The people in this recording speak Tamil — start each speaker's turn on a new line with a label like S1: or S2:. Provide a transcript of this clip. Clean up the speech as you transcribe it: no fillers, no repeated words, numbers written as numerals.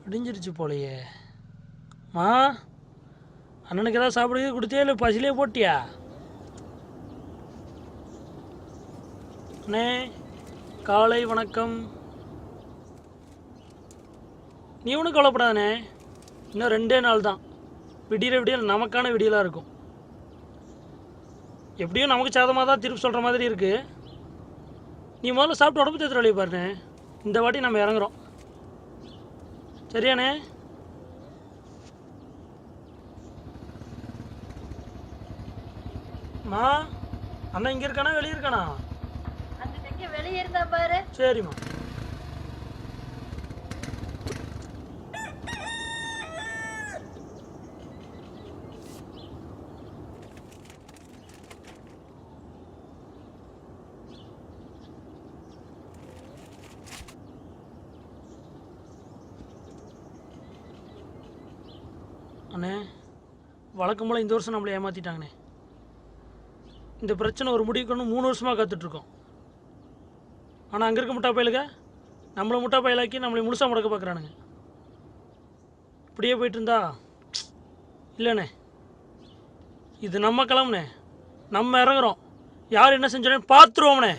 S1: விடிஞ்சிருச்சு போலையே. மா, அண்ணனுக்கு ஏதாவது சாப்பிடுறது கொடுத்தியா இல்லை பசிலே போட்டியா? அண்ணே காலை வணக்கம். நீ ஒன்றும் கவலைப்படாதண்ணே, இன்னும் 2 நாள் தான். விடியல் நமக்கான விடியலாக இருக்கும். எப்படியும் நமக்கு சாதமாக தான் திருப்பி சொல்கிற மாதிரி இருக்குது. நீ முதல்ல சாப்பிட்டு உடம்பு தேத்துற வழியை பாருண்ணே. இந்த வாட்டி நம்ம இறங்குறோம், சரியாண்ணே? மா, அண்ணன் இங்கே இருக்கானா வெளியே இருக்கானா?
S2: வெளியே இருந்தா பாரு.
S1: சரிம்மா. அண்ணே, வழக்கம் போல் இந்த வருஷம் நம்மளை ஏமாற்றிட்டாங்கண்ணே. இந்த பிரச்சனை ஒரு முடிவுக்கு 3 வருஷமாக காத்துட்ருக்கோம். ஆனால் அங்கே இருக்க முட்டா பயலுங்க நம்மளை முட்டா பயலாக்கி நம்மளை முழுசாக முடக்க பார்க்குறானுங்க. இப்படியே போயிட்டு இருந்தா இல்லைண்ணே, இது நம்ம கிளம்புனே, நம்ம இறங்குறோம். யார் என்ன செஞ்சாலும் பார்த்துருவோம்ண்ணே.